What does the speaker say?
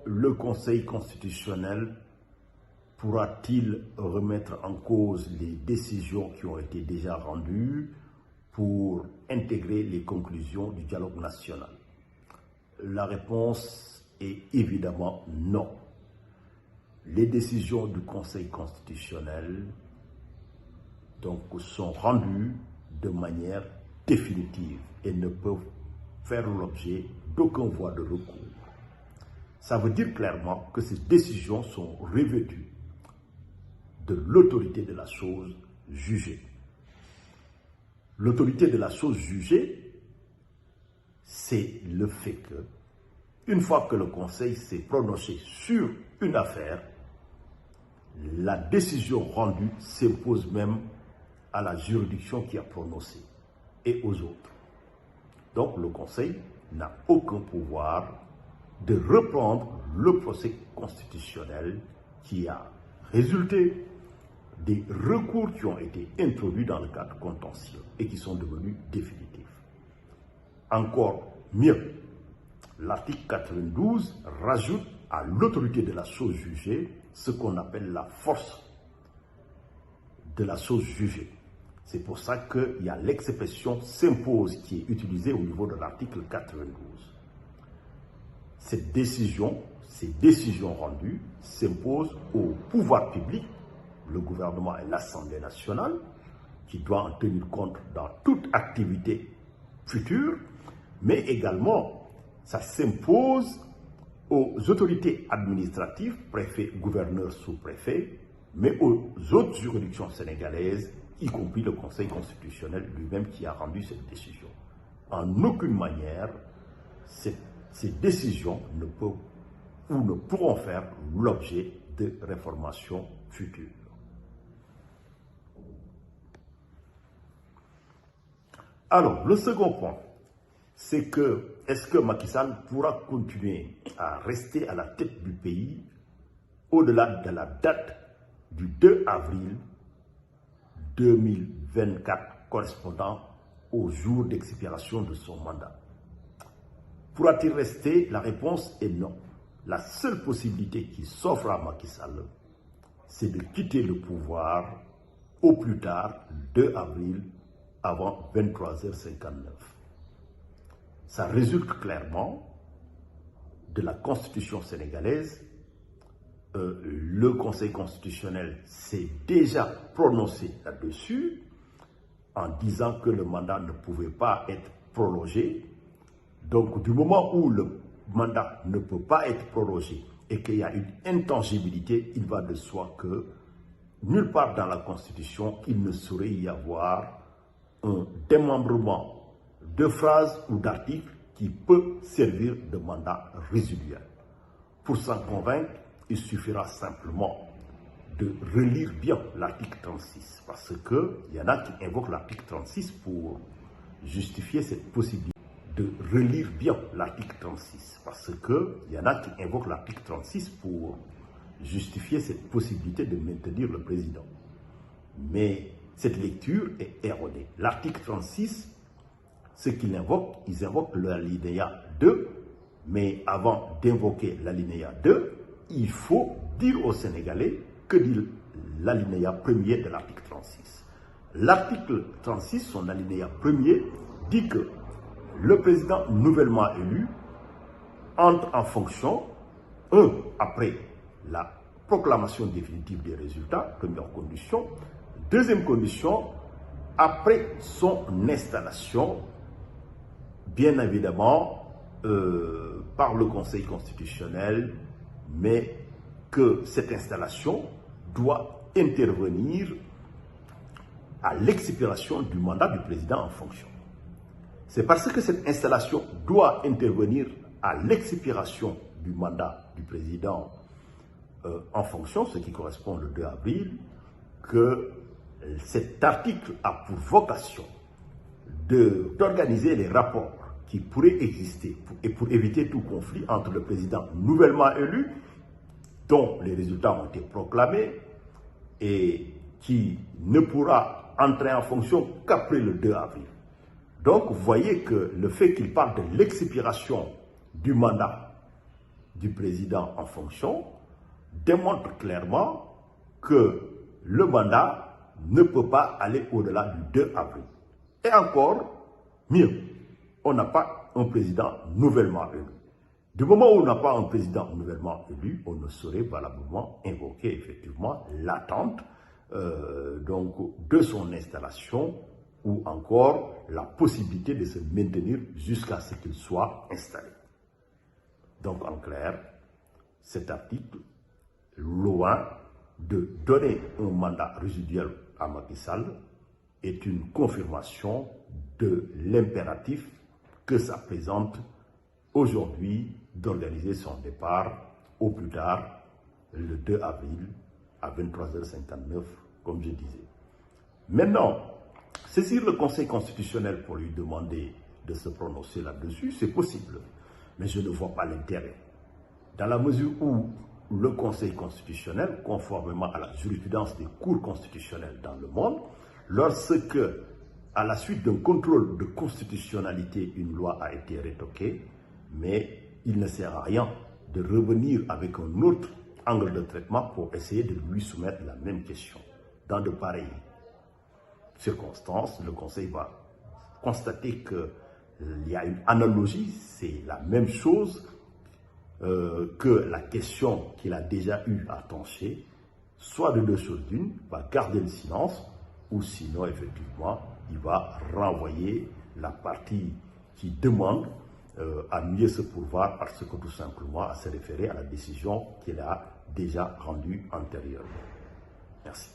Le Conseil constitutionnel pourra-t-il remettre en cause les décisions qui ont été déjà rendues pour intégrer les conclusions du dialogue national? La réponse est évidemment non. Les décisions du Conseil constitutionnel sont rendues de manière définitive et ne peuvent faire l'objet d'aucune voie de recours. Ça veut dire clairement que ces décisions sont revêtues de l'autorité de la chose jugée. L'autorité de la chose jugée, c'est le fait que, une fois que le Conseil s'est prononcé sur une affaire, la décision rendue s'impose même à la juridiction qui a prononcé et aux autres. Donc le Conseil n'a aucun pouvoir de reprendre le procès constitutionnel qui a résulté des recours qui ont été introduits dans le cadre contentieux et qui sont devenus définitifs. Encore mieux, l'article 92 rajoute à l'autorité de la chose jugée ce qu'on appelle la force de la chose jugée. C'est pour ça qu'il y a l'expression s'impose qui est utilisée au niveau de l'article 92. Ces décisions rendues s'imposent au pouvoir public, le gouvernement et l'Assemblée nationale, qui doit en tenir compte dans toute activité future, mais également ça s'impose aux autorités administratives, préfets, gouverneurs, sous-préfets, mais aux autres juridictions sénégalaises, y compris le Conseil constitutionnel lui-même qui a rendu cette décision. En aucune manière, ces décisions ne peuvent ou ne pourront faire l'objet de réformations futures. Alors, le second point, c'est que est-ce que Macky Sall pourra continuer à rester à la tête du pays au-delà de la date du 2 avril 2024 correspondant au jour d'expiration de son mandat? Pourra-t-il rester? La réponse est non. La seule possibilité qui s'offre à Macky Sall, c'est de quitter le pouvoir au plus tard le 2 avril avant 23h59. Ça résulte clairement de la Constitution sénégalaise. Le Conseil constitutionnel s'est déjà prononcé là-dessus en disant que le mandat ne pouvait pas être prolongé. Donc, du moment où le mandat ne peut pas être prolongé et qu'il y a une intangibilité, il va de soi que nulle part dans la Constitution, il ne saurait y avoir un démembrement de phrases ou d'articles qui peut servir de mandat résiduel. Pour s'en convaincre, il suffira simplement de relire bien l'article 36, parce qu'il y en a qui invoquent l'article 36 pour justifier cette possibilité. De relire bien l'article 36, parce qu'il y en a qui invoquent l'article 36 pour justifier cette possibilité de maintenir le président. Mais cette lecture est erronée. L'article 36, ce qu'ils invoquent, ils invoquent l'alinéa 2, mais avant d'invoquer l'alinéa 2, il faut dire aux Sénégalais que dit l'alinéa premier de l'article 36. L'article 36, son alinéa premier, dit que le président nouvellement élu entre en fonction, après la proclamation définitive des résultats, première condition. Deuxième condition, après son installation, bien évidemment, par le Conseil constitutionnel, mais que cette installation doit intervenir à l'expiration du mandat du président en fonction. C'est parce que cette installation doit intervenir à l'expiration du mandat du président en fonction, ce qui correspond le 2 avril, que cet article a pour vocation d'organiser les rapports qui pourraient exister et pour éviter tout conflit entre le président nouvellement élu, dont les résultats ont été proclamés et qui ne pourra entrer en fonction qu'après le 2 avril. Donc, vous voyez que le fait qu'il parle de l'expiration du mandat du président en fonction démontre clairement que le mandat ne peut pas aller au-delà du 2 avril. Et encore mieux, on n'a pas un président nouvellement élu. Du moment où on n'a pas un président nouvellement élu, on ne saurait valablement invoquer effectivement l'attente de son installation ou encore la possibilité de se maintenir jusqu'à ce qu'il soit installé. Donc en clair, cet article, loin de donner un mandat résiduel à Macky Sall, est une confirmation de l'impératif que ça présente aujourd'hui d'organiser son départ au plus tard le 2 avril à 23h59, comme je disais. Maintenant, saisir le Conseil constitutionnel pour lui demander de se prononcer là-dessus, c'est possible. Mais je ne vois pas l'intérêt. Dans la mesure où le Conseil constitutionnel, conformément à la jurisprudence des cours constitutionnelles dans le monde, lorsque, à la suite d'un contrôle de constitutionnalité, une loi a été rétoquée, mais il ne sert à rien de revenir avec un autre angle de traitement pour essayer de lui soumettre la même question. Dans de pareilles circonstances, le Conseil va constater qu'il y a une analogie, c'est la même chose que la question qu'il a déjà eu à trancher, soit de deux choses d'une, va garder le silence, ou sinon, effectivement, il va renvoyer la partie qui demande à mieux se pourvoir parce que tout simplement à se référer à la décision qu'il a déjà rendue antérieurement. Merci.